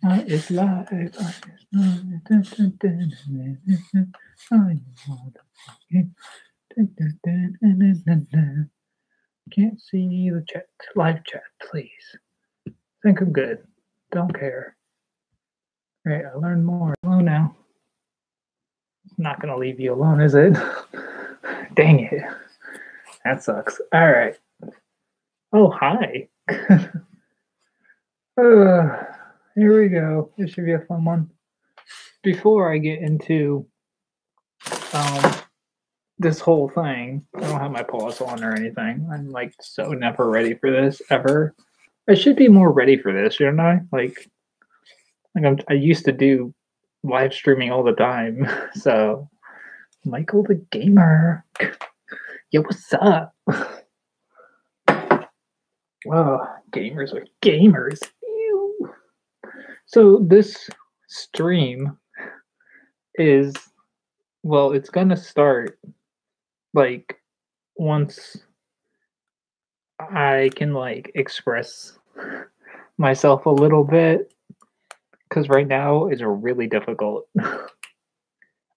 It's live. Can't see the chat. Live chat, please. Think I'm good. Don't care. Right, I learned more. Hello now. It's not gonna leave you alone, is it? Dang it. That sucks. All right. Oh, hi. Here we go. This should be a fun one. Before I get into this whole thing, I don't have my pause on or anything. I'm like so never ready for this ever. I should be more ready for this, shouldn't I? I used to do live streaming all the time. So, Michael the gamer, yo, what's up? Oh, gamers are gamers. Ew. So this stream is, well, it's gonna start like once I can like express myself a little bit, because right now is really difficult.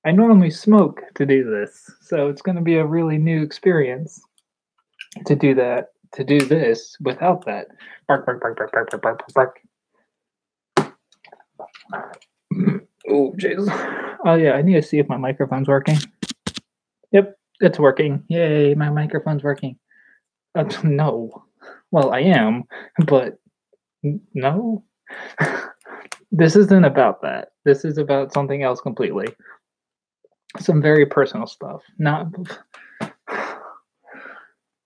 I normally smoke to do this, so it's gonna be a really new experience to do that, to do this without that. Bark, bark, bark, bark, bark, bark, bark, bark. Oh, jeez. Oh, yeah, I need to see if my microphone's working. Yep, it's working. Yay, my microphone's working. No. Well, I am, but no. This isn't about that. This is about something else completely. Some very personal stuff. Not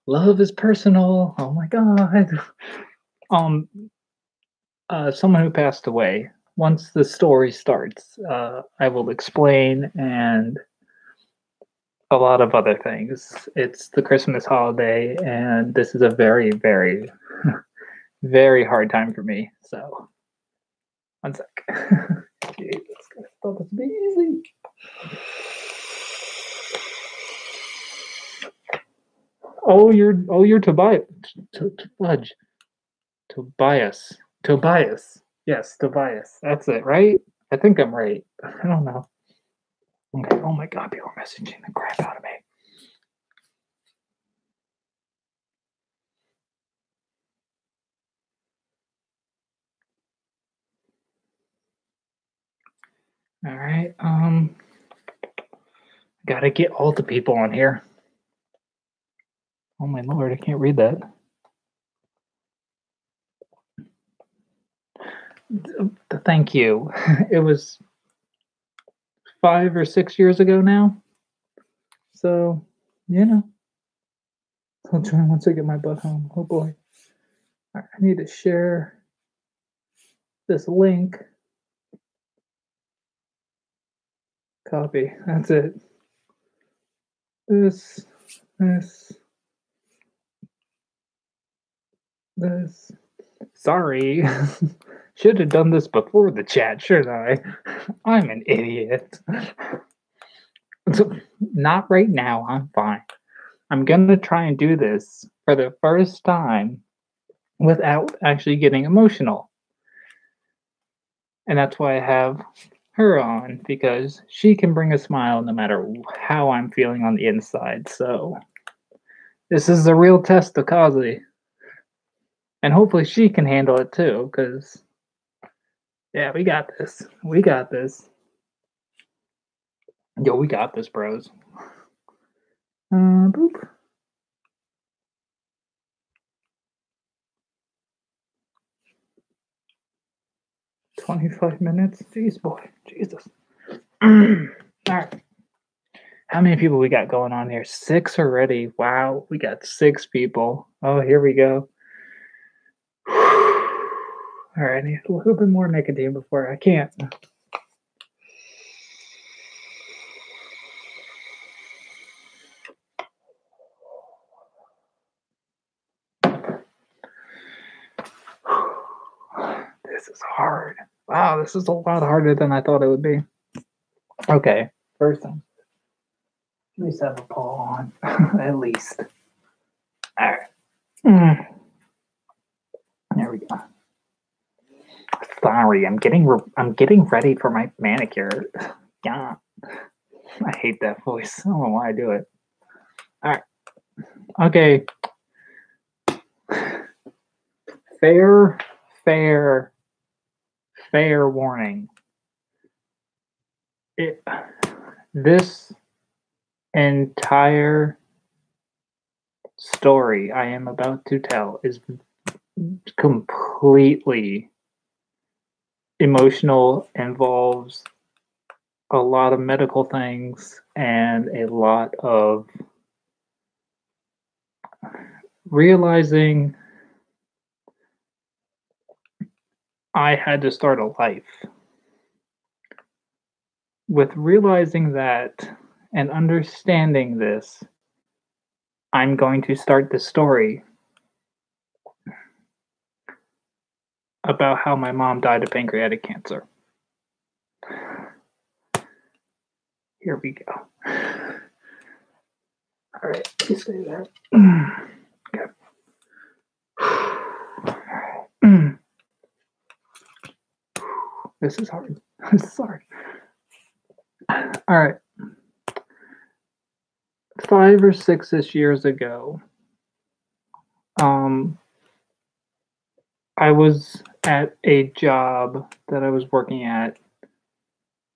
love is personal. Oh my god. Someone who passed away. Once the story starts, I will explain, and a lot of other things. It's the Christmas holiday, and this is a very, very, very hard time for me. So, one sec. Jesus, I thought this would be easy. Oh, you're Tobias. Fudge. Tobias. Yes, Tobias. That's it, right? I think I'm right. I don't know. Okay. Oh my god, people are messaging the crap out of me. All right. Gotta get all the people on here. Oh my lord, I can't read that. Thank you. It was 5 or 6 years ago now. So, you know. I'll try once I get my butt home. Oh boy. I need to share this link. Copy. That's it. This. Sorry. Should have done this before the chat, shouldn't I? I'm an idiot. Not right now. I'm fine. I'm going to try and do this for the first time without actually getting emotional. And that's why I have her on, because she can bring a smile no matter how I'm feeling on the inside. So this is a real test of cossy. And hopefully she can handle it too, because, yeah, we got this. We got this. Yo, we got this, bros. Boop. $25 minutes? Jeez, boy. Jesus. All right. How many people we got going on here? 6 already. Wow, we got 6 people. Oh, here we go. All right, I need a little bit more nicotine before I can't. This is hard. Wow, this is a lot harder than I thought it would be. Okay, first thing. At least have a paw on. At least. All right. There we go. sorry. I'm getting ready for my manicure. Yeah, I hate that voice. I don't know why I do it. All right. Okay. Fair, fair, fair warning. This entire story I am about to tell is completely emotional, involves a lot of medical things and a lot of realizing I had to start a life. With realizing that and understanding this, I'm going to start the story about how my mom died of pancreatic cancer. Here we go. All right, please stay there. Okay. This is hard. This is hard. All right. 5 or 6-ish years ago, I was at a job that I was working at.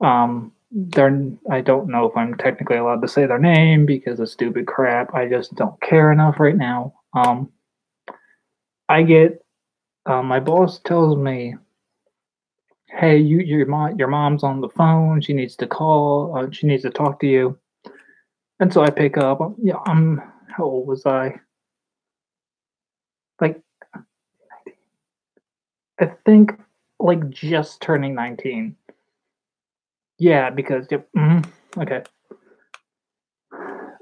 I don't know if I'm technically allowed to say their name because of stupid crap. I just don't care enough right now. I get my boss tells me, "Hey, your mom's on the phone. She needs to call. She needs to talk to you." And so I pick up. Yeah, how old was I? Like, I think like just turning 19. Yeah, because yep. Okay.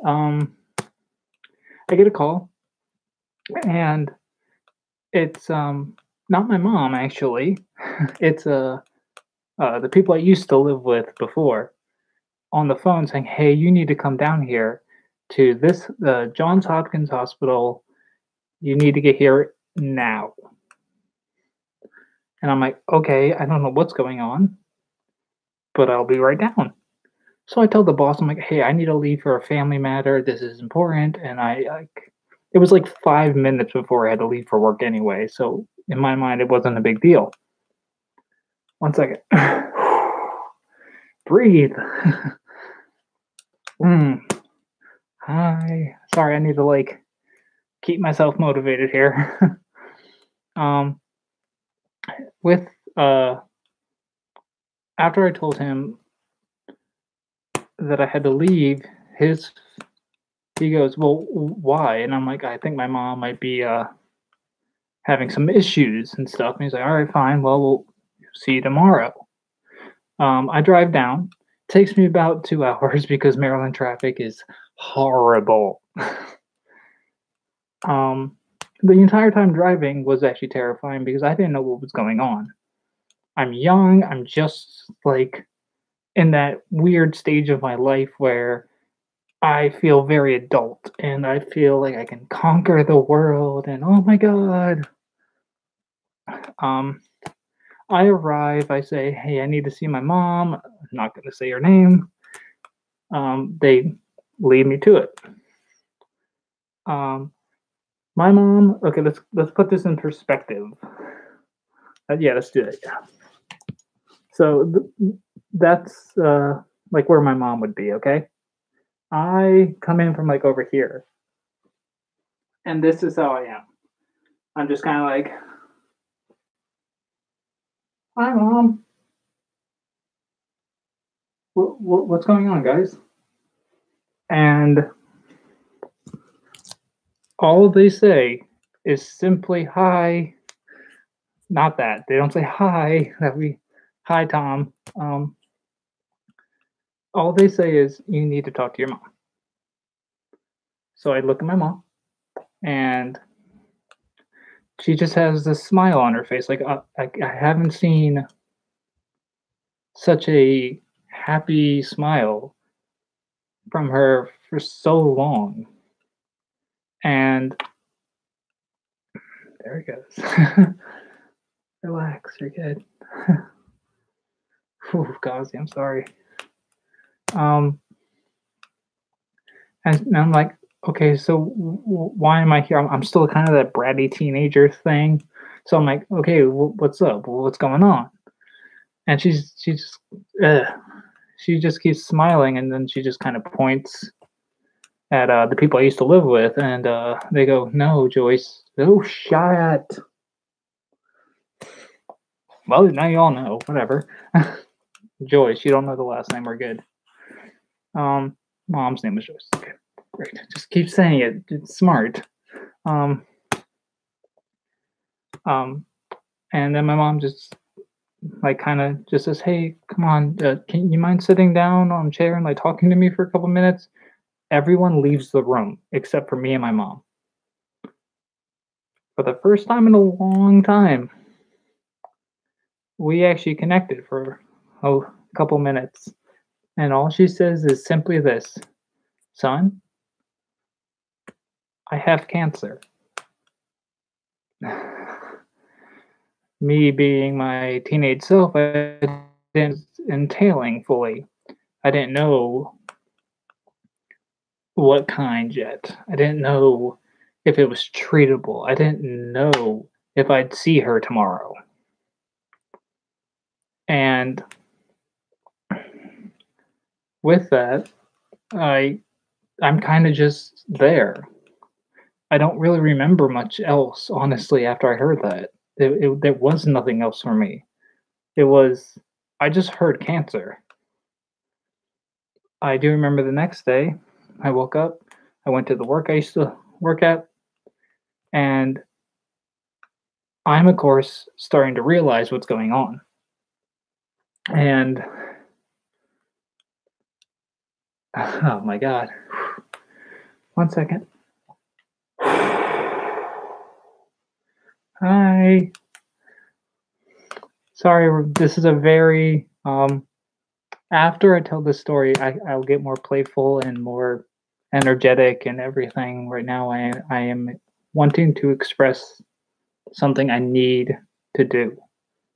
I get a call, and it's not my mom actually. It's the people I used to live with before on the phone saying, "Hey, you need to come down here to this Johns Hopkins Hospital. You need to get here now." And I'm like, "Okay, I don't know what's going on, but I'll be right down." So I tell the boss, I'm like, "Hey, I need to leave for a family matter. This is important." And it was like 5 minutes before I had to leave for work anyway. So in my mind, it wasn't a big deal. One second. Breathe. Hi. Sorry, I need to like keep myself motivated here. um, with After I told him that I had to leave, he goes, "Well, why?" And I'm like, "I think my mom might be having some issues and stuff." And he's like, "All right, fine. Well, we'll see you tomorrow." I drive down. Takes me about 2 hours because Maryland traffic is horrible. The entire time driving was actually terrifying because I didn't know what was going on. I'm young. I'm just like in that weird stage of my life where I feel very adult and I feel like I can conquer the world and oh my god. I arrive, I say, "Hey, I need to see my mom." I'm not going to say her name. They lead me to it. My mom. Okay, let's put this in perspective. Yeah, let's do it. Yeah. So that's like where my mom would be. Okay, I come in from like over here, and this is how I am. I'm just kind of like, "Hi, mom. What's going on, guys?" And all they say is simply "hi." Not that they don't say "hi." "Hi, Tom." All they say is, "You need to talk to your mom." So I look at my mom, and she just has this smile on her face. Like I haven't seen such a happy smile from her for so long. And there it goes. Relax, you're good. Whew, Gauzy, I'm sorry. Um, and I'm like, okay, so why am I here? I'm still kind of that bratty teenager thing. So I'm like, okay, what's up? What's going on? And uh, she just keeps smiling, and then she just kind of points at the people I used to live with, and they go, "No, Joyce." Oh, shut. Well, now you all know. Whatever. Joyce, you don't know the last name. We're good. Mom's name was Joyce. Okay, great. Just keep saying it. It's smart. Um, um, and then my mom just like kind of just says, "Hey, come on, can you mind sitting down on a chair and like talking to me for a couple minutes?" Everyone leaves the room except for me and my mom. For the first time in a long time, we actually connected for a couple minutes. And all she says is simply this: "Son, I have cancer." Me being my teenage self, I didn't entailing fully. I didn't know what kind yet. I didn't know if it was treatable. I didn't know if I'd see her tomorrow. And with that, I I'm kind of just there. I don't really remember much else, honestly, after I heard that. There was nothing else for me. It was, I just heard cancer. I do remember the next day, I woke up, I went to the work I used to work at, and I'm, of course, starting to realize what's going on. And, oh my God. One second. Hi. Sorry, this is a very after I tell this story, I'll get more playful and more energetic and everything. Right now, I am wanting to express something I need to do.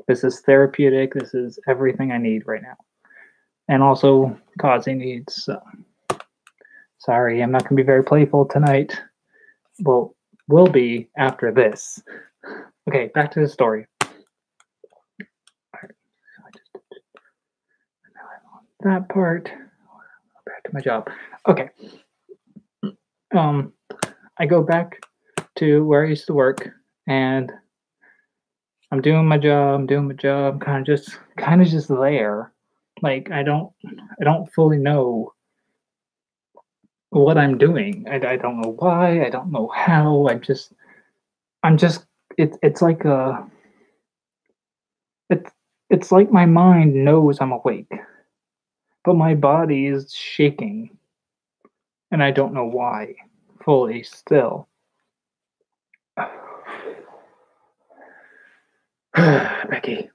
This is therapeutic. This is everything I need right now, and also causing needs. So, sorry, I'm not going to be very playful tonight. Well, will be after this. Okay, back to the story. That part. Back to my job. Okay. Um, I go back to where I used to work, and I'm doing my job. I'm doing my job. Kind of just there. Like I don't fully know what I'm doing. I don't know why. I don't know how. I'm just. It's like it's it's like my mind knows I'm awake, but my body is shaking, and I don't know why. Fully still. Becky.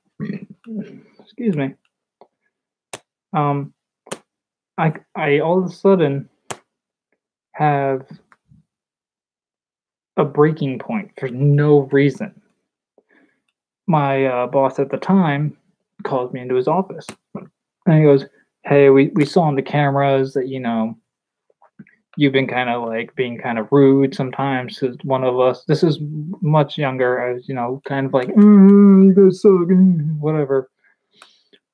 Excuse me. Um, I all of a sudden have a breaking point for no reason. My boss at the time called me into his office, and he goes, "Hey, we saw on the cameras that you've been kind of like being kind of rude sometimes to one of us. This is much younger. I was kind of like you guys suck, whatever."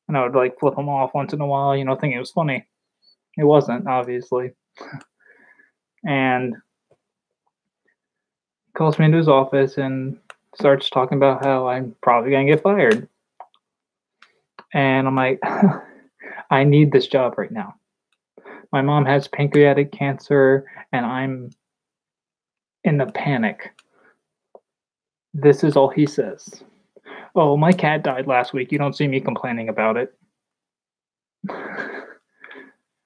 And I would like flip him off once in a while, thinking it was funny. It wasn't, obviously. And calls me into his office and starts talking about how I'm probably gonna get fired. And I'm like, I need this job right now. My mom has pancreatic cancer, and I'm in a panic. This is all he says. "Oh, my cat died last week. You don't see me complaining about it."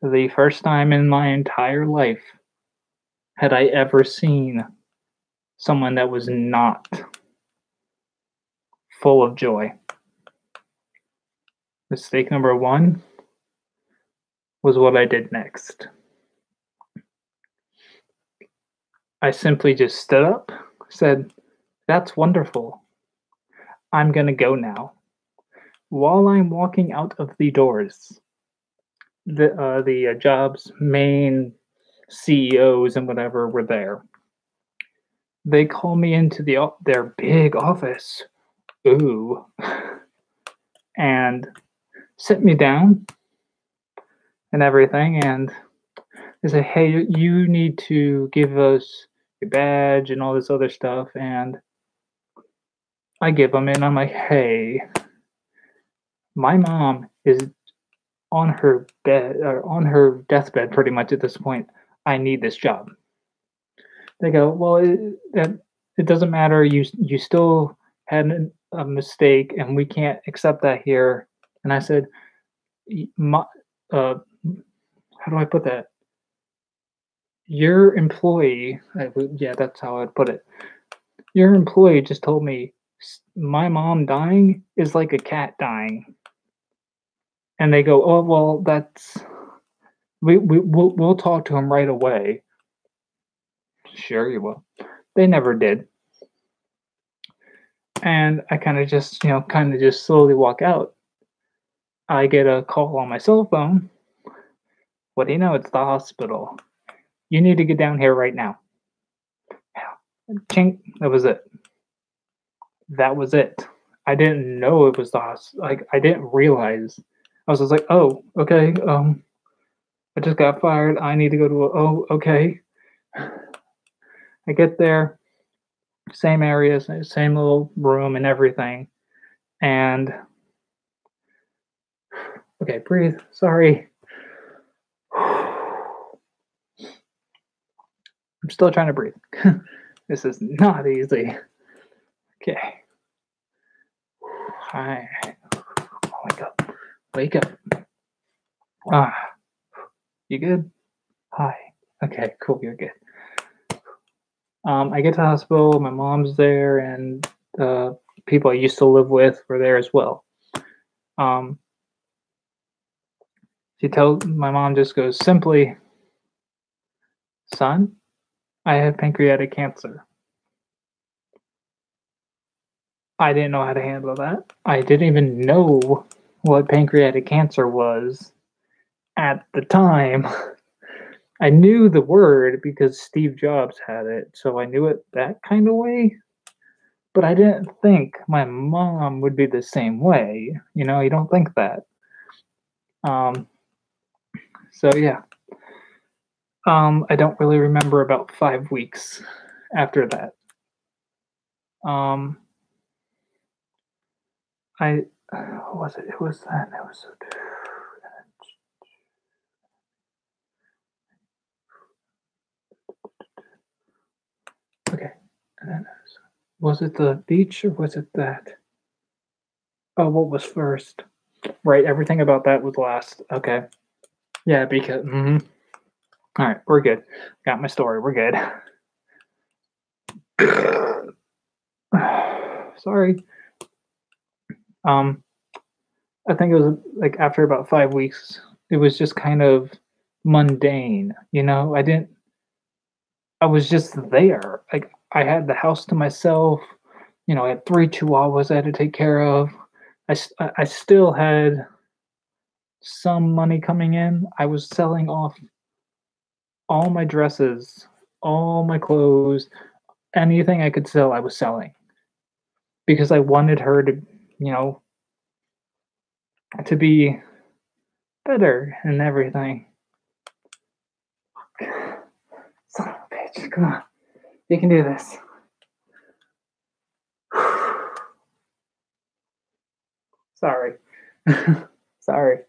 The first time in my entire life had I ever seen someone that was not full of joy. Mistake number one was what I did next. I simply just stood up, said, "That's wonderful. I'm going to go now. while I'm walking out of the doors. The job's main CEOs and whatever were there. They call me into their big office. Ooh. And sit me down and everything, and they say, "Hey, you need to give us your badge and all this other stuff." And I give them, and I'm like, "Hey, my mom is on her bed or on her deathbed, pretty much at this point. I need this job." They go, "Well, it doesn't matter. You still had a mistake, and we can't accept that here." And I said, My, uh, how do I put that? Your employee, yeah, that's how I'd put it. Your employee just told me my mom dying is like a cat dying." And they go, "Oh, well, we'll talk to him right away." Sure, you will. They never did. And I kind of just slowly walk out. I get a call on my cell phone. What do you know? It's the hospital. You need to get down here right now. Chink. That was it. That was it. I didn't know it was the hospital. Like, I didn't realize. I was just like, "Oh, okay. I just got fired. I need to go to oh, okay." I get there, same area, same little room and everything. And okay, breathe. Sorry. I'm still trying to breathe. This is not easy. Okay. Hi. Wake up. Wake up. Ah. You good? Hi. Okay, cool. You're good. I get to the hospital. My mom's there, and the people I used to live with were there as well. Um, my mom just goes simply, "Son, I have pancreatic cancer." I didn't know how to handle that. I didn't even know what pancreatic cancer was at the time. I knew the word because Steve Jobs had it, so I knew it that kind of way. But I didn't think my mom would be the same way. You don't think that. Um, so yeah. I don't really remember about 5 weeks after that. Um, what was it? It was then. It was okay. And then was it the beach or was it that? Oh, what was first? Right, everything about that was last. Okay. Yeah, because. All right, we're good. Got my story. We're good. Sorry. I think it was like after about 5 weeks, it was just kind of mundane. I was just there. Like, I had the house to myself. I had 3 chihuahuas I had to take care of. I still had some money coming in. I was selling off all my dresses, all my clothes, anything I could sell, I was selling because I wanted her you know, to be better and everything. Son of a bitch, come on. You can do this. Sorry. Sorry.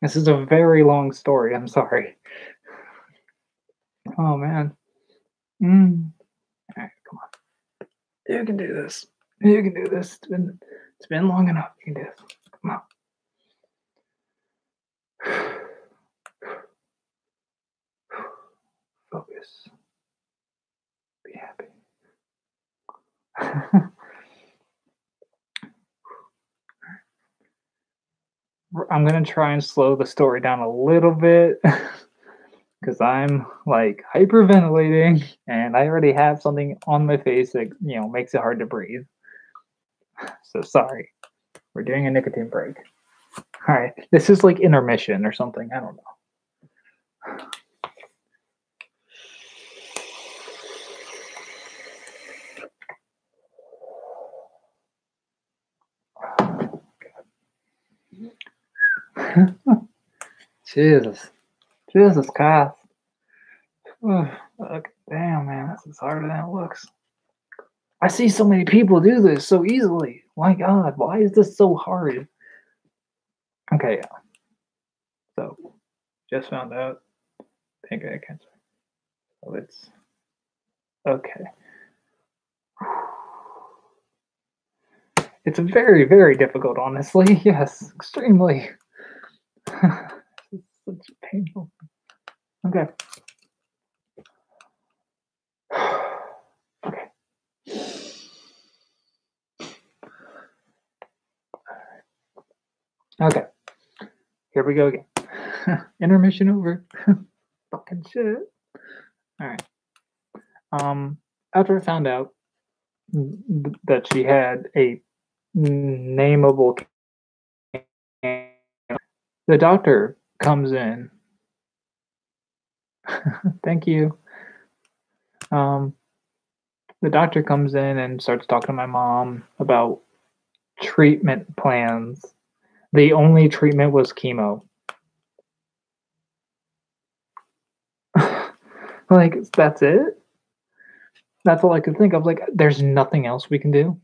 This is a very long story. I'm sorry. Oh, man. All right, come on. You can do this. You can do this. It's been long enough. You can do this. Come on. Focus. Be happy. I'm going to try and slow the story down a little bit because I'm like hyperventilating and I already have something on my face that, makes it hard to breathe. So sorry. We're doing a nicotine break. All right. This is like intermission or something. I don't know. Jesus. Jesus Christ. Look, damn, man. This is harder than it looks. I see so many people do this so easily. My God, why is this so hard? Okay, yeah. So, just found out pancreatic cancer. So it's okay. It's very, very difficult, honestly. Yes, extremely. It's such painful. Okay. Okay. Okay. Here we go again. Intermission over. Fucking shit. All right. After I found out that she had a nameable cancer, the doctor comes in. Thank you. The doctor comes in and starts talking to my mom about treatment plans. The only treatment was chemo. Like, that's it? That's all I could think of. Like, there's nothing else we can do.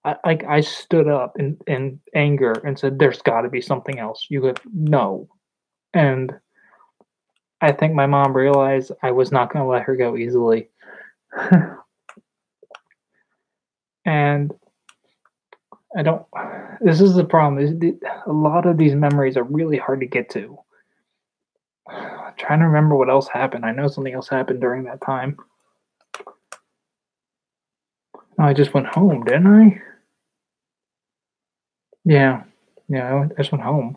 I stood up in anger and said, "There's got to be something else." You have no, and I think my mom realized I was not going to let her go easily, and I don't. This is the problem. A lot of these memories are really hard to get to. I'm trying to remember what else happened. I know something else happened during that time. No, I just went home, didn't I? Yeah, I just went home.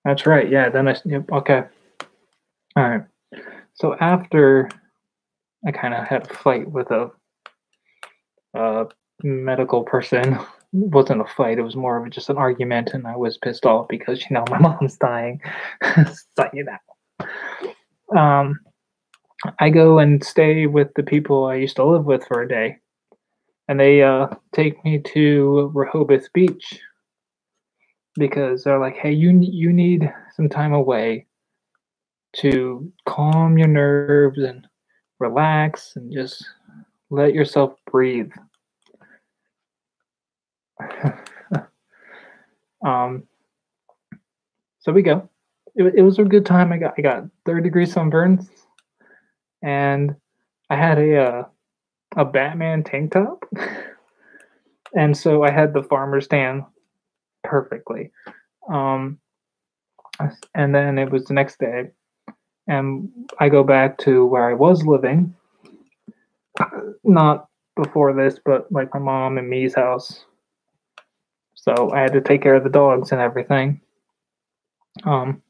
That's right. Yeah. Then yep, okay. All right. So after I kind of had a fight with a medical person. It wasn't a fight. It was more of just an argument, and I was pissed off because my mom's dying. So, I go and stay with the people I used to live with for a day, and they take me to Rehoboth Beach because they're like, "Hey, you need some time away to calm your nerves and relax and just let yourself breathe." So we go. It was a good time. I got 3rd-degree sunburns, and I had a Batman tank top, and so I had the farmer's tan perfectly. And then it was the next day, and I go back to where I was living, not before this, but like my mom and me's house. So I had to take care of the dogs and everything. Then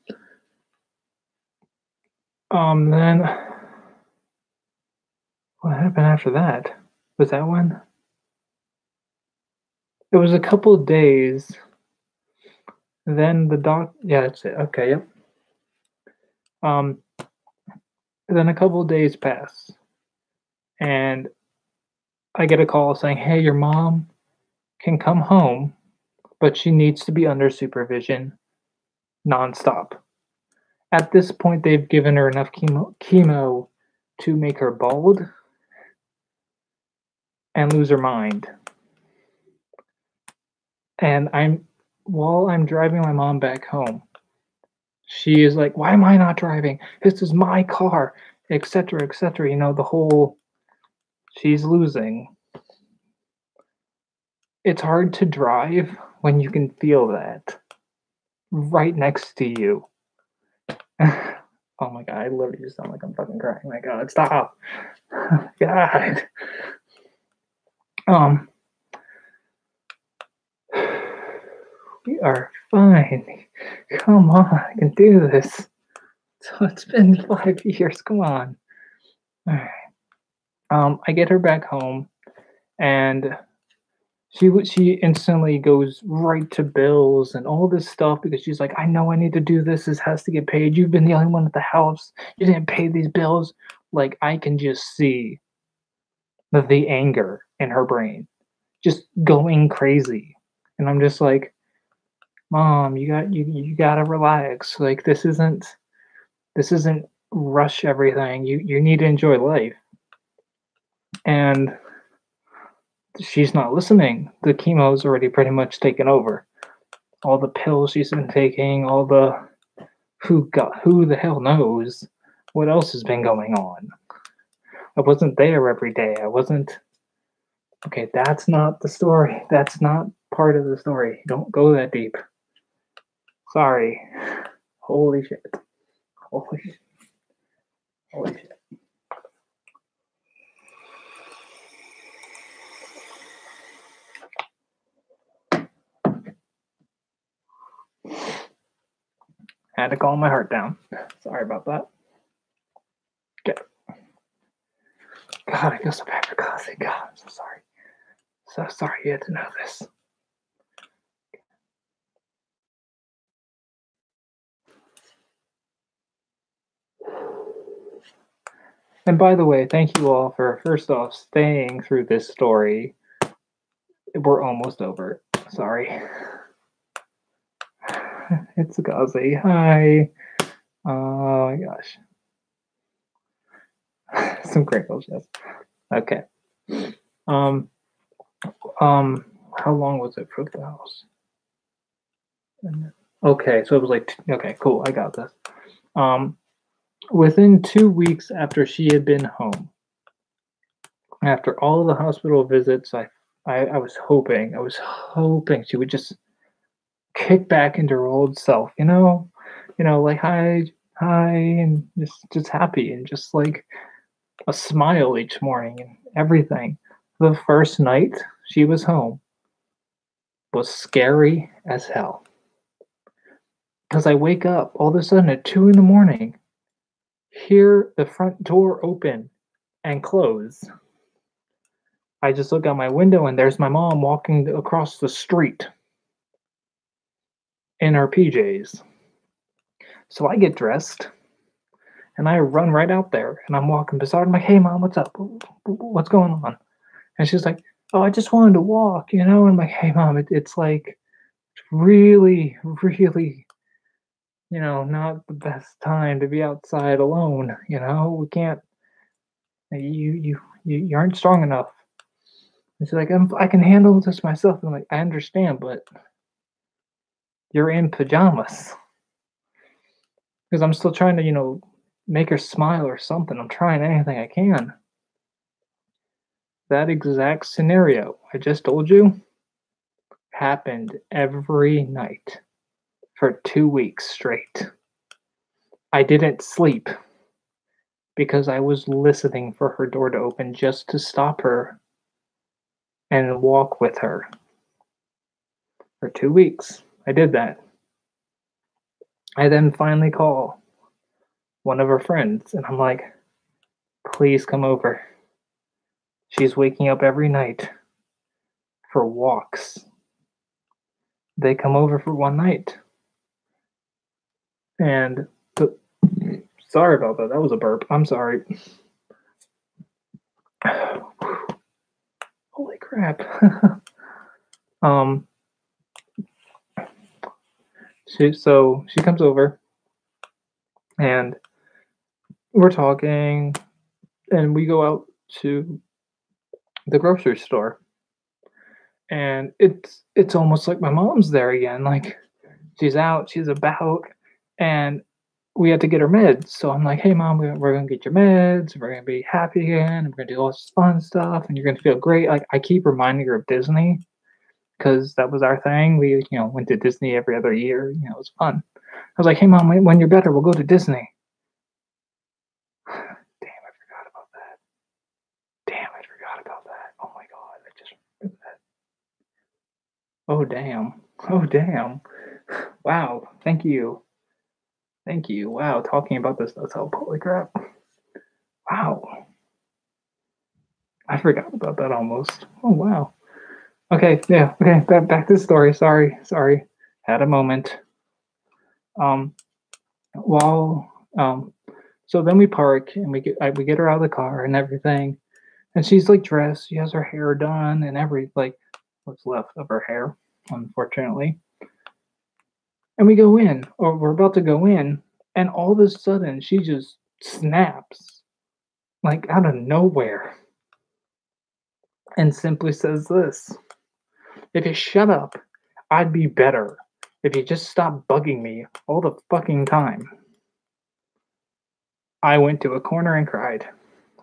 what happened after that? Was that one? It was a couple of days. Then the doc. Yeah, that's it. Okay, yep. Then a couple of days pass, and I get a call saying, "Hey, your mom can come home, but she needs to be under supervision nonstop." At this point, they've given her enough chemo to make her bald and lose her mind. And while I'm driving my mom back home, she is like, "Why am I not driving? This is my car," etc., etc. The whole she's losing. It's hard to drive when you can feel that right next to you. Oh my God, I literally just sound like I'm fucking crying. My God, stop. God. We are fine. Come on, I can do this. So it's been 5 years. Come on. All right. I get her back home, and She instantly goes right to bills and all this stuff because she's like, I know I need to do this. This has to get paid. You've been the only one at the house. You didn't pay these bills. Like I can just see the anger in her brain just going crazy. And I'm just like, Mom, you gotta relax. Like this isn't rush everything. You need to enjoy life. And she's not listening. The chemo's already pretty much taken over. All the pills she's been taking, all the who the hell knows what else has been going on. I wasn't there every day. I wasn't okay, that's not the story. That's not part of the story. Don't go that deep. Sorry. Holy shit. Holy shit. Holy shit. Had to calm my heart down. Sorry about that. Okay. God, I feel so bad for Cossy. God, I'm so sorry. So sorry you had to know this. And by the way, thank you all for first off staying through this story. We're almost over. Sorry. It's Gazi. Hi. Oh my gosh. Some crinkles, yes. Okay. Um, how long was it for the house? Okay, so it was like, okay, cool, I got this. Within 2 weeks after she had been home, after all of the hospital visits, I was hoping she would just kick back into her old self, like hi, and just happy and just like a smile each morning and everything. The first night she was home was scary as hell. Because I wake up all of a sudden at 2 in the morning, hear the front door open and close. I just look out my window and there's my mom walking across the street in her PJs. So I get dressed and I run right out there and I'm walking beside her. I'm like, hey, Mom, what's up? What's going on? And she's like, oh, I just wanted to walk, And I'm like, hey, Mom, it's like really, really, not the best time to be outside alone. We can't. You aren't strong enough. And she's like, I can handle this myself. And I'm like, I understand, but you're in pajamas. Because I'm still trying to, make her smile or something. I'm trying anything I can. That exact scenario I just told you happened every night for 2 weeks straight. I didn't sleep because I was listening for her door to open just to stop her and walk with her. For 2 weeks, I did that. I then finally call one of her friends and I'm like, please come over. She's waking up every night for walks. They come over for one night. And sorry about that. That was a burp. I'm sorry. Holy crap. She comes over and we're talking and we go out to the grocery store. And it's almost like my mom's there again. Like she's out, she's about, and we had to get her meds. So I'm like, hey, Mom, we're going to get your meds. We're going to be happy again. We're going to do all this fun stuff. And you're going to feel great. Like, I keep reminding her of Disney because that was our thing. We, went to Disney every other year. It was fun. I was like, hey, Mom, when you're better, we'll go to Disney. Damn, I forgot about that. Oh, my God. I just remembered that. Oh, damn. Oh, damn. Wow. Thank you. Wow, talking about this does help. Holy crap. Wow. I forgot about that almost. Oh, wow. Okay, yeah, okay. Back to the story. Sorry. Had a moment. Um, while so then we park and we get her out of the car and everything, and she's like dressed. She has her hair done and like what's left of her hair, unfortunately. And we go in, or we're about to go in, and all of a sudden she just snaps like out of nowhere and simply says this: "If you shut up, I'd be better. If you just stop bugging me all the fucking time." I went to a corner and cried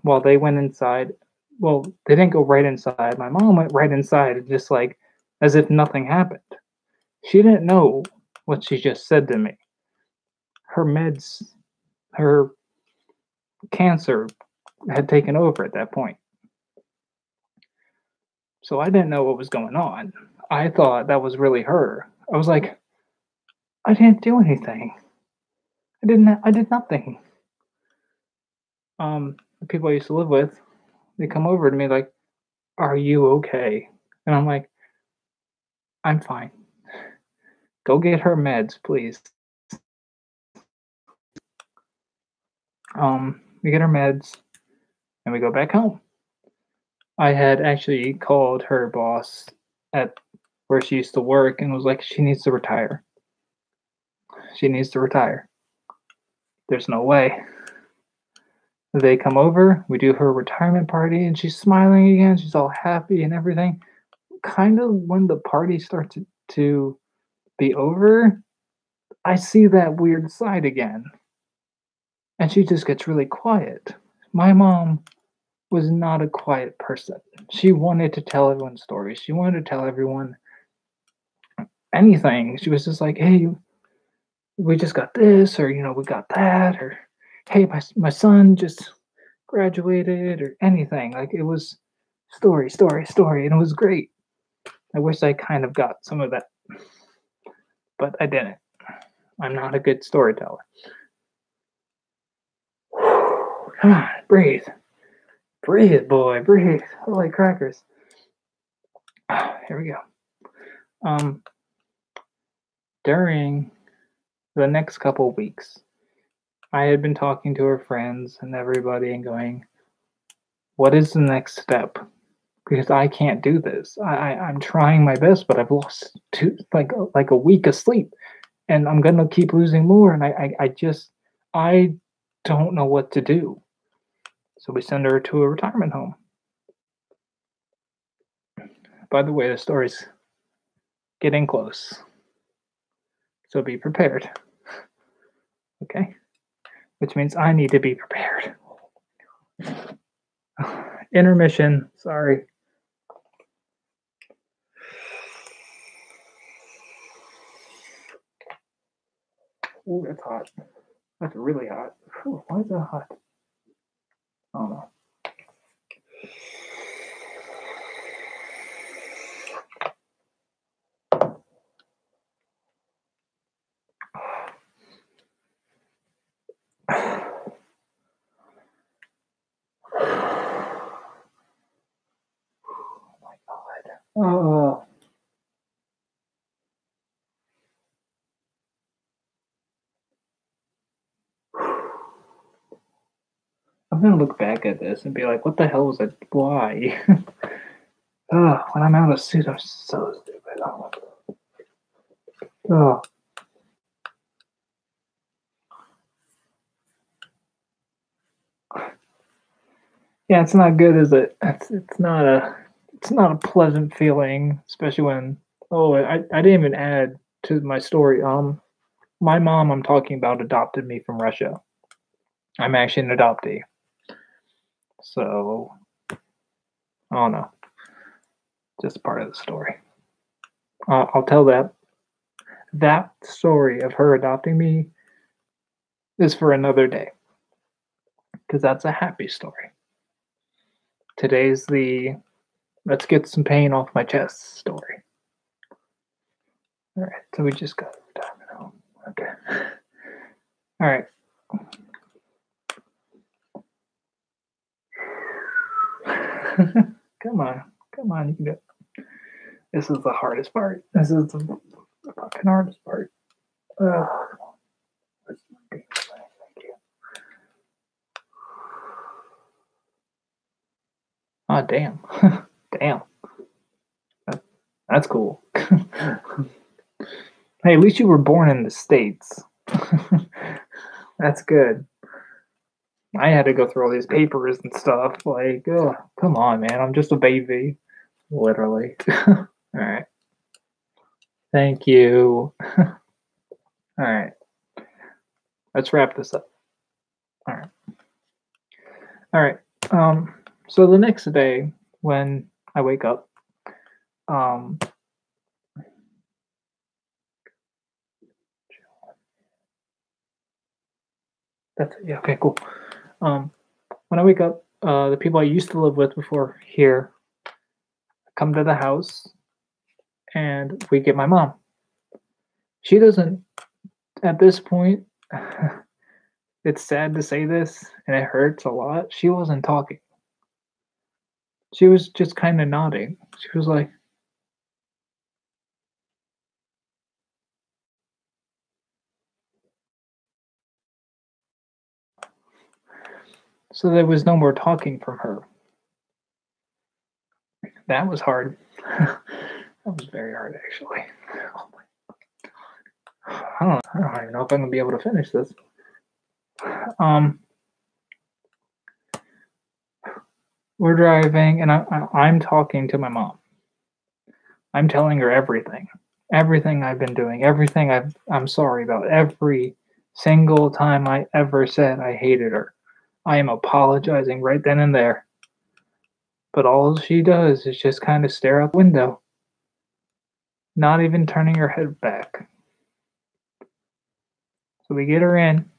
while they went inside. Well, they didn't go right inside. My mom went right inside, just like as if nothing happened. She didn't know what she just said to me. Her meds, her cancer had taken over at that point. So I didn't know what was going on. I thought that was really her. I was like, I didn't do anything. I did nothing. The people I used to live with, they come over to me like, "Are you okay?" And I'm like, "I'm fine. Go get her meds, please." We get her meds and we go back home. I had actually called her boss at where she used to work and was like, she needs to retire. She needs to retire. There's no way. They come over, we do her retirement party, and she's smiling again. She's all happy and everything. Kind of when the party starts to be over, I see that weird side again. And she just gets really quiet. My mom was not a quiet person. She wanted to tell everyone stories. She wanted to tell everyone anything. She was just like, "Hey, we just got this," or we got that, or "Hey, my son just graduated," or anything. Like it was story, story, story, and it was great. I wish I kind of got some of that, but I didn't. I'm not a good storyteller. Come on, breathe. Breathe, boy, breathe. Holy crackers. Here we go. Um, During the next couple weeks, I had been talking to her friends and everybody and going, what is the next step? Because I can't do this. I'm trying my best, but I've lost like a week of sleep, and I'm gonna keep losing more. And I don't know what to do. So we send her to a retirement home. By the way, the story's getting close, so be prepared. Okay, which means I need to be prepared. Intermission. Sorry. Ooh, that's hot. That's really hot. Whew, why is that hot? I don't know. Oh my god. Oh. I'm gonna look back at this and be like, what the hell was it? Why? When I'm out of suit, I'm so stupid. Oh. Yeah, it's not good, is it? It's not a pleasant feeling, especially when I didn't even add to my story. My mom I'm talking about adopted me from Russia. I'm actually an adoptee. So I don't know. Just part of the story. I'll tell that story of her adopting me is for another day because that's a happy story. Today's the let's get some pain off my chest story. All right, so we just got retirement home. Okay. All right. Come on, you can do it. This is the hardest part. This is the fucking hardest part. Ugh. Thank you. Oh, damn. Damn. That's cool. Hey, at least you were born in the States. That's good. I had to go through all these papers and stuff. Like, oh, come on, man. I'm just a baby. Literally. All right. Thank you. All right. Let's wrap this up. All right. All right. So the next day when I wake up, that's yeah, okay, cool. When I wake up, the people I used to live with before here come to the house and we get my mom. She doesn't at this point it's sad to say this and it hurts a lot. She wasn't talking. She was just kind of nodding. She was like, so there was no more talking from her. That was hard. That was very hard, actually. Oh my, I don't even know if I'm gonna be able to finish this. We're driving, and I'm talking to my mom. I'm telling her everything I've been doing, everything I'm sorry about, every single time I ever said I hated her. I am apologizing right then and there. But all she does is just kind of stare out the window, not even turning her head back. So we get her in,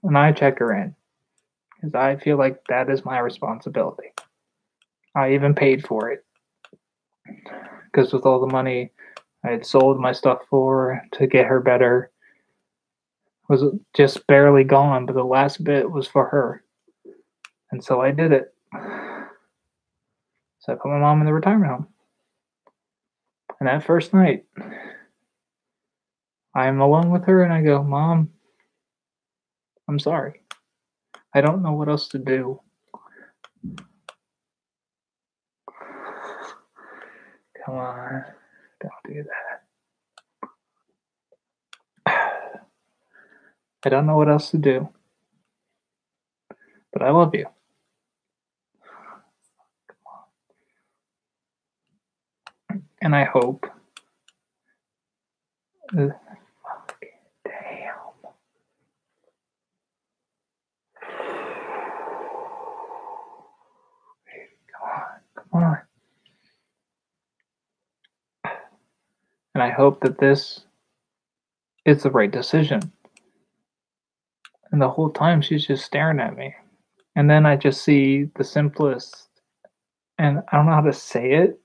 and I check her in, because I feel like that is my responsibility. I even paid for it, because with all the money I had sold my stuff for to get her better was just barely gone, but the last bit was for her. And so I did it. So I put my mom in the retirement home. And that first night, I'm alone with her and I go, Mom, I'm sorry. I don't know what else to do. Come on, don't do that. I don't know what else to do. But I love you. And I hope. Damn. Come on. And I hope that this is the right decision. And the whole time she's just staring at me. And then I just see the simplest, and I don't know how to say it.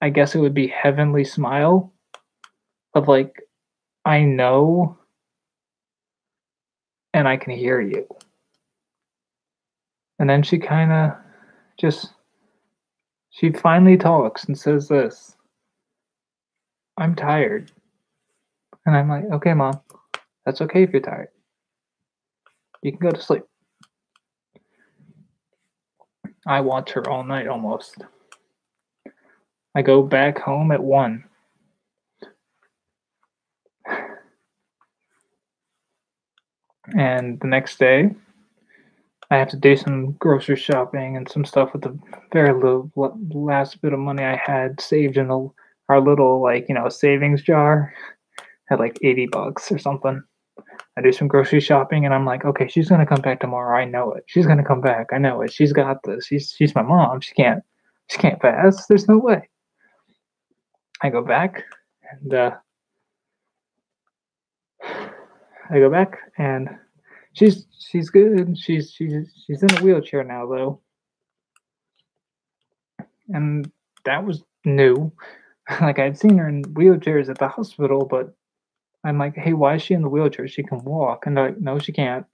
I guess it would be heavenly smile of like, I know and I can hear you. And then she kind of she finally talks and says this, I'm tired. And I'm like, okay, Mom, that's okay if you're tired. You can go to sleep. I watch her all night almost. I go back home at 1. And the next day, I have to do some grocery shopping and some stuff with the very little last bit of money I had saved in our little, savings jar. Had like $80 or something. I do some grocery shopping and I'm like, okay, she's gonna come back tomorrow. I know it. She's gonna come back. I know it. She's got this. She's my mom. She can't pass. There's no way. I go back and she's good. She's in a wheelchair now though. And that was new. Like I'd seen her in wheelchairs at the hospital, but I'm like, hey, why is she in the wheelchair? She can walk. And they're like, no, she can't.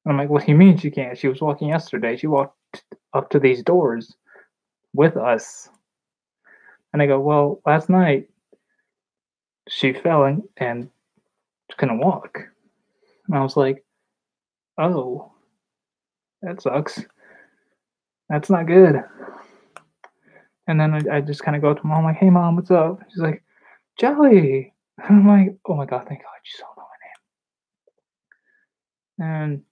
And I'm like, what do you mean she can't? She was walking yesterday. She walked up to these doors with us. And I go, well, last night she fell and couldn't walk. And I was like, oh, that sucks. That's not good. And then I just kind of go to mom, like, hey, mom, what's up? She's like, Jelly. And I'm like, oh my God, thank God you don't know my name. And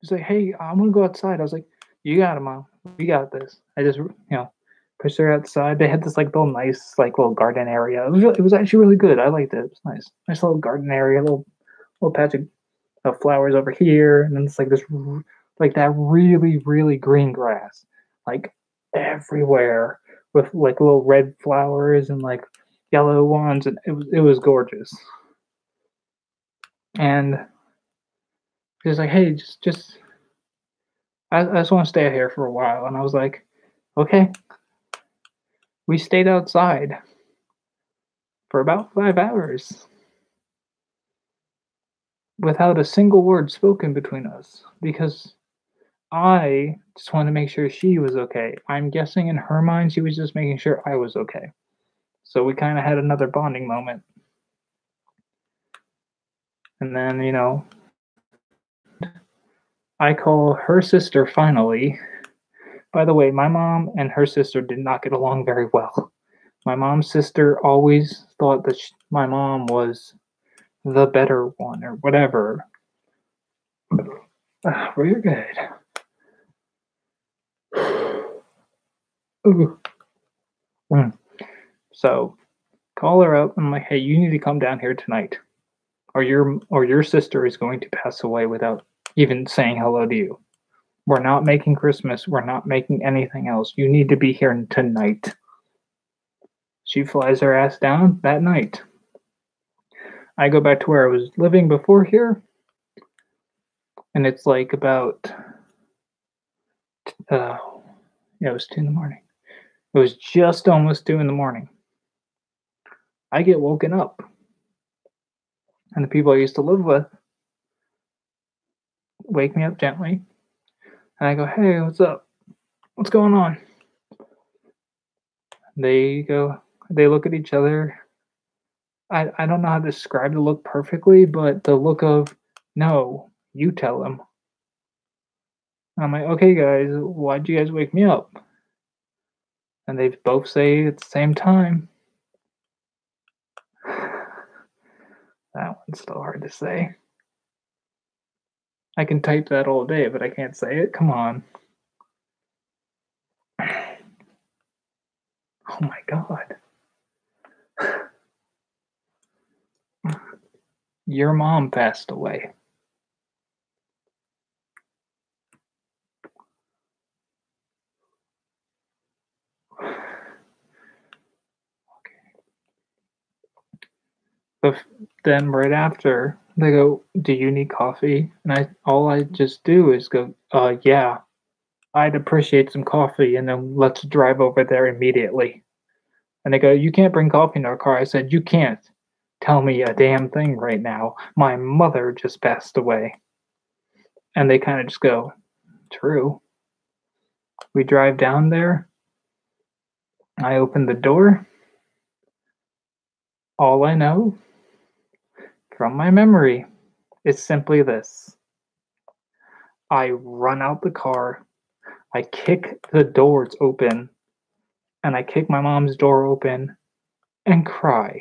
she's like, hey, I'm going to go outside. I was like, you got it, mom. We got this. I just, pushed her outside. They had this like little nice, like little garden area. It was actually really good. I liked it. It was nice. Nice little garden area, little patch of flowers over here. And then it's like like that really, really green grass, like everywhere with like little red flowers and like yellow ones. And it was gorgeous. And she was like, hey, just I just want to stay here for a while. And I was like, okay. We stayed outside for about 5 hours without a single word spoken between us because I just wanted to make sure she was okay. I'm guessing in her mind, she was just making sure I was okay. So we kind of had another bonding moment. And then, I call her sister finally. By the way, my mom and her sister did not get along very well. My mom's sister always thought that my mom was the better one or whatever. We're good. Ooh. So call her up. I'm like, hey, you need to come down here tonight, or your sister is going to pass away without even saying hello to you. We're not making Christmas. We're not making anything else. You need to be here tonight. She flies her ass down that night. I go back to where I was living before here, and it's like about it was 2 in the morning. It was just almost 2 in the morning. I get woken up, and the people I used to live with wake me up gently, and I go, hey, what's up? What's going on? They look at each other. I don't know how to describe the look perfectly, but the look of, no, you tell him. I'm like, okay, guys, why'd you guys wake me up? And they both say at the same time. That one's still hard to say. I can type that all day, but I can't say it. Come on. Oh my God. Your mom passed away. But then right after, they go, do you need coffee? And all I just do is go, yeah, I'd appreciate some coffee, and then let's drive over there immediately. And they go, you can't bring coffee in our car. I said, you can't tell me a damn thing right now. My mother just passed away. And they kind of just go, true. We drive down there. I open the door. All I know from my memory is simply this. I run out the car. I kick the doors open. And I kick my mom's door open and cry.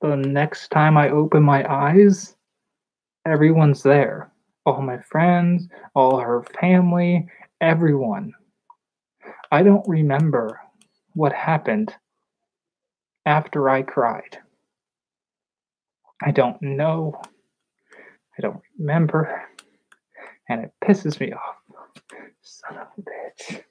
The next time I open my eyes, everyone's there. All my friends, all her family, everyone. I don't remember what happened after I cried. I don't know. I don't remember. And it pisses me off. Son of a bitch.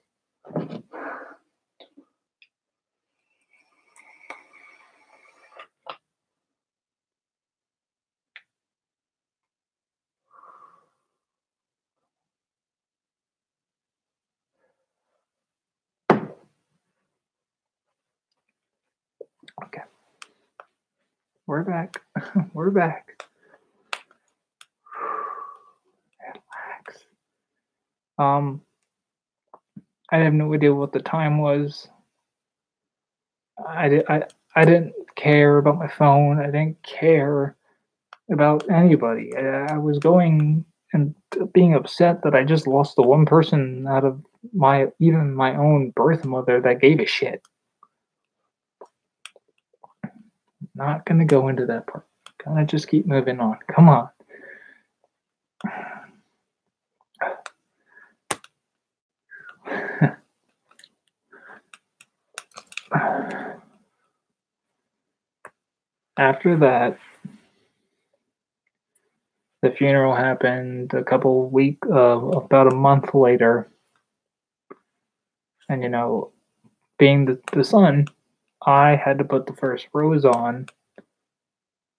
Okay. We're back. We're back. Relax. I have no idea what the time was. I didn't care about my phone. I didn't care about anybody. I was going and being upset that I just lost the one person out of my own birth mother that gave a shit. Not gonna go into that part. Gonna just keep moving on. Come on. After that, the funeral happened about a month later, and being the son, I had to put the first rose on.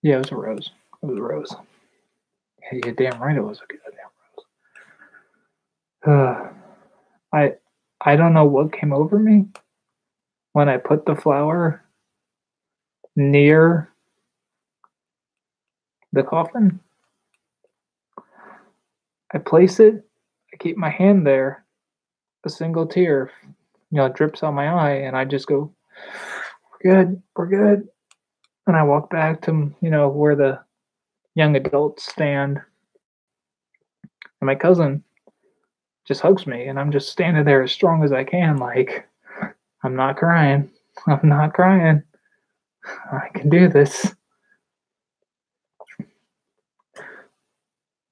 Yeah, it was a rose. It was a rose. Yeah, you're damn right it was a goddamn rose. I don't know what came over me when I put the flower near the coffin. I place it, I keep my hand there, a single tear, drips on my eye, and I just go, we're good. And I walk back to, where the young adults stand, and my cousin just hugs me, and I'm just standing there as strong as I can, like, I'm not crying. I'm not crying. I can do this.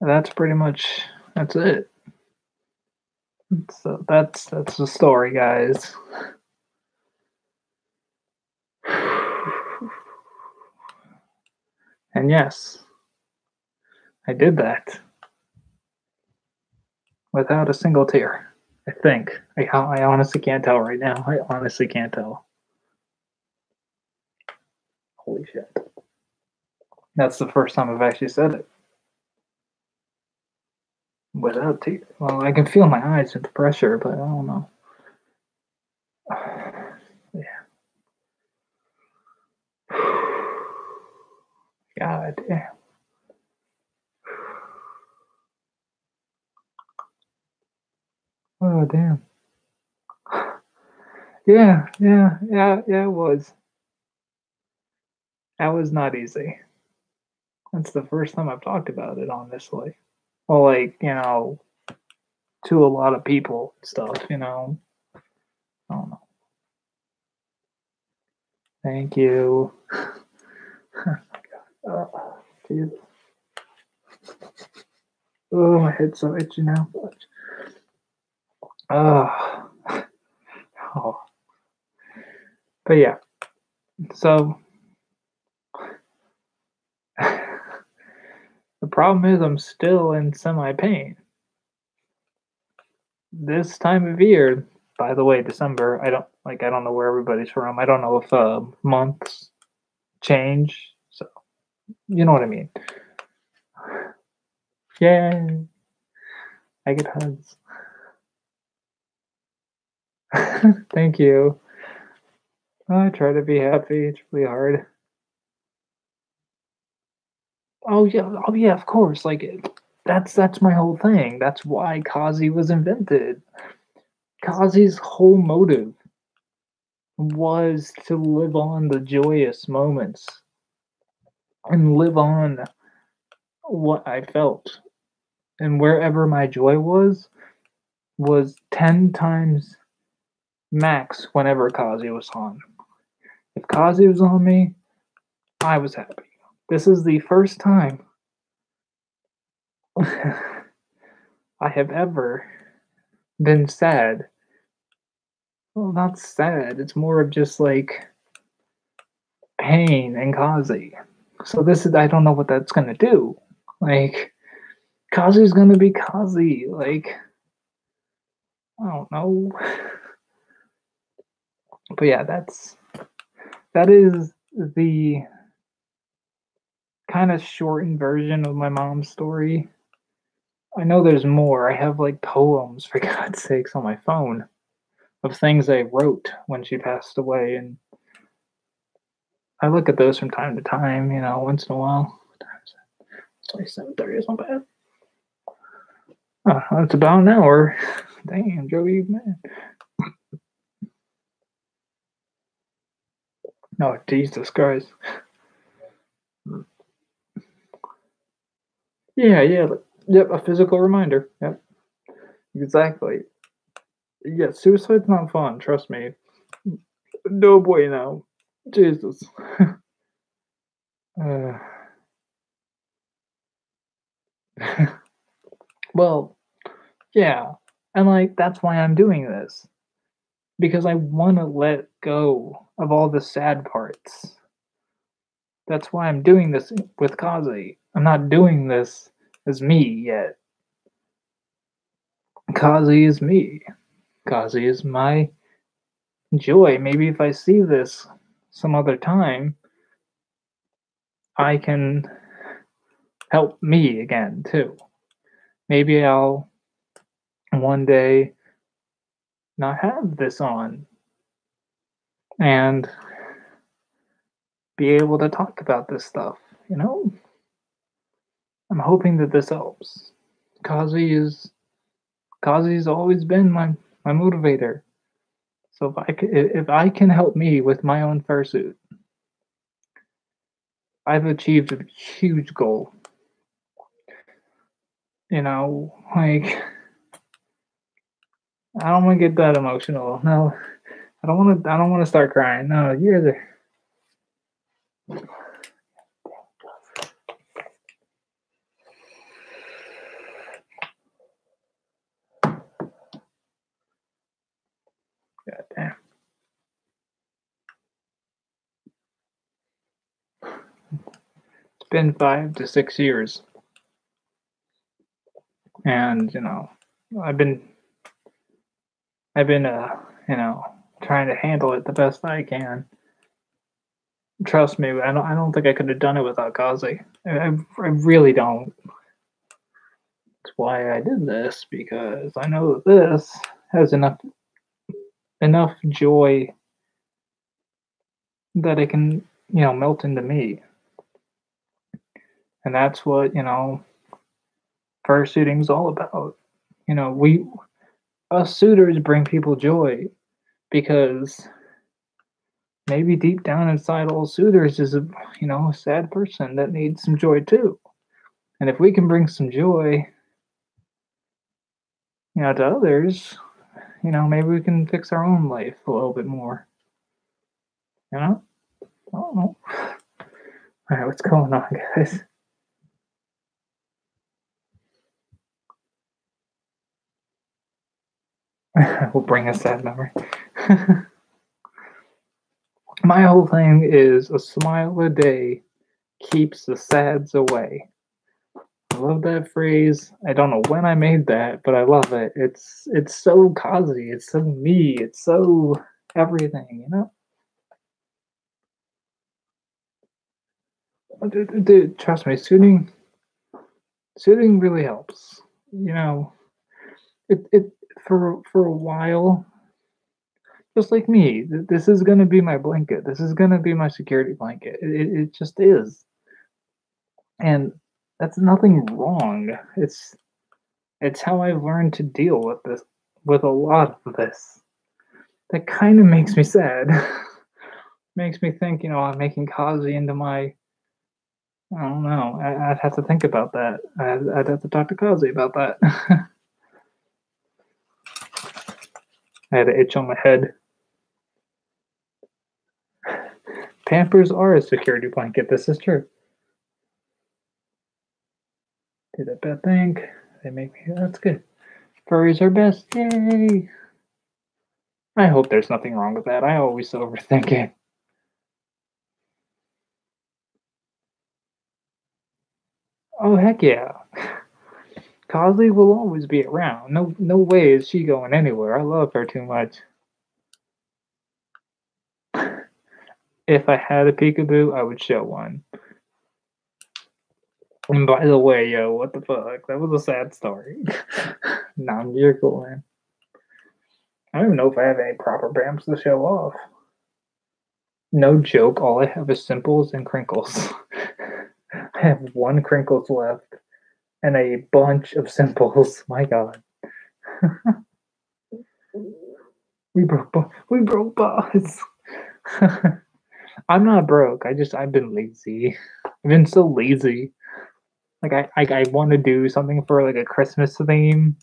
That's pretty much, that's it. So that's the story, guys. And yes, I did that without a single tear. I think. I honestly can't tell right now. I honestly can't tell. Holy shit. That's the first time I've actually said it. Without tears. Well, I can feel my eyes with the pressure, but I don't know. Yeah. God damn. Oh, damn. Yeah, it was. That was not easy. That's the first time I've talked about it, honestly. Well, like, to a lot of people and stuff, I don't know. Thank you. Oh my God. Oh, Jesus. Oh, my head's so itchy now. Oh. Oh. But yeah. So the problem is I'm still in semi pain. This time of year, by the way, December, I don't know where everybody's from. I don't know if months change. So you know what I mean. Yeah. I get hugs. Thank you. I try to be happy. It's really hard. Oh yeah, of course. Like that's my whole thing. That's why cossy was invented. Cossy's whole motive was to live on the joyous moments and live on what I felt. And wherever my joy was 10 times max whenever Cossy was on. If Cossy was on me, I was happy. This is the first time I have ever been sad. Well, not sad. It's more of just like pain and Kazi. So I don't know what that's gonna do. Like, Kazi's gonna be Kazi. Like, I don't know. But yeah, that is the kind of shortened version of my mom's story. I know there's more. I have like poems, for God's sakes, on my phone of things I wrote when she passed away, and I look at those from time to time, once in a while. It's like 7:30, it's not bad. Oh, it's about an hour. Damn, Joey, man. Oh, Jesus Christ. Yeah. Yep, a physical reminder. Yep, exactly. Yeah, suicide's not fun, trust me. No bueno. Jesus. Uh, well, yeah. And like that's why I'm doing this. Because I want to let go of all the sad parts. That's why I'm doing this with Kazi. I'm not doing this as me yet. Kazi is me. Kazi is my joy. Maybe if I see this some other time, I can help me again too. Maybe I'll one day not have this on and be able to talk about this stuff, you know? I'm hoping that this helps. Kazi is Kazi's always been my motivator. So if I can help me with my own fursuit, I've achieved a huge goal. You know, like I don't want to get that emotional. No, I don't want to. I don't want to start crying. No, you're the. God damn. It's been 5 to 6 years, and I've been, I've been, trying to handle it the best I can. Trust me, I don't think I could have done it without Kazi. I really don't. That's why I did this because I know that this has enough joy that it can melt into me, and that's what fursuiting's all about. We us suitors bring people joy because maybe deep down inside all suitors is a sad person that needs some joy too, and if we can bring some joy to others, maybe we can fix our own life a little bit more. I don't know. All right, what's going on, guys? We'll bring a sad memory. My whole thing is a smile a day keeps the sads away. I love that phrase. I don't know when I made that, but I love it. It's so cozy. It's so me. It's so everything. Dude, trust me, soothing really helps. It for a while. Just like me, this is gonna be my blanket. This is gonna be my security blanket. It just is, and that's nothing wrong. It's how I've learned to deal with this, with a lot of this. That kind of makes me sad. Makes me think, I'm making Kazi into my. I don't know. I'd have to think about that. I'd have to talk to Kazi about that. I had an itch on my head. Pampers are a security blanket. This is true. Did a bad thing. They make me. That's good. Furries are best. Yay! I hope there's nothing wrong with that. I always overthink it. Oh heck yeah. Kazi will always be around. No way is she going anywhere. I love her too much. If I had a peekaboo, I would show one. And by the way, yo, what the fuck? That was a sad story. Nah, you're cool, man. I don't even know if I have any proper bams to show off. No joke, all I have is simples and crinkles. I have one crinkles left and a bunch of simples. My god. We broke bars. I'm not broke. I've been lazy. I've been so lazy. Like I want to do something for like a Christmas theme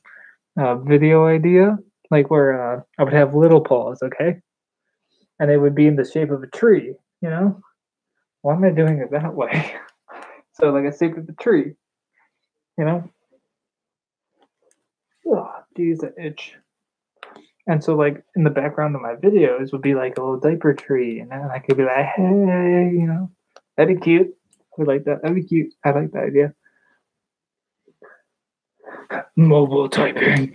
video idea, like where I would have little paws, okay, and they would be in the shape of a tree. You know, why am I doing it that way? So like a shape of a tree. You know, oh, geez, the itch. And so like in the background of my videos would be like a little diaper tree, and then I could be like, hey, that'd be cute. I would like that. That'd be cute. I like that idea. Mobile typing.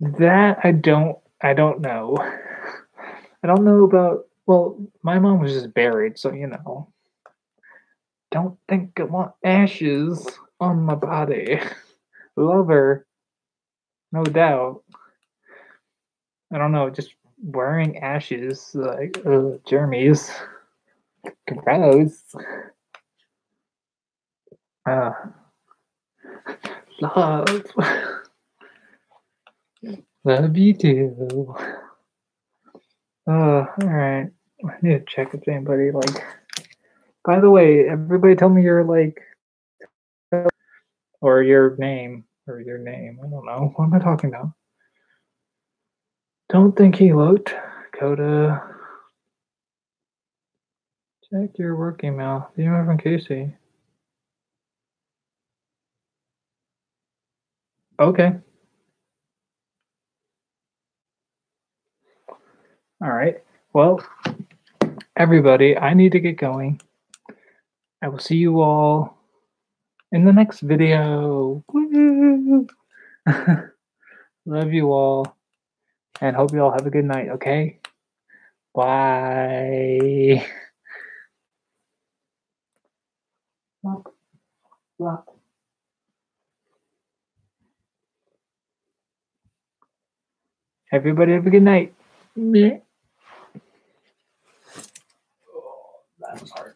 That I don't know. I don't know about well, my mom was just buried, so don't think I want ashes on my body. Love her, no doubt. I don't know, just wearing ashes like Jeremy's gross. Uh love. Love you too. Alright. I need to check if anybody like by the way, everybody tell me your like or your name. Or your name. I don't know. What am I talking about? Don't think he looked. Coda. Check your work email. Email from Casey. Okay. All right. Well, everybody, I need to get going. I will see you all in the next video. Woo! Love you all and hope you all have a good night, okay? Bye. Lock, lock. Everybody have a good night. Meh. Oh, that was hard.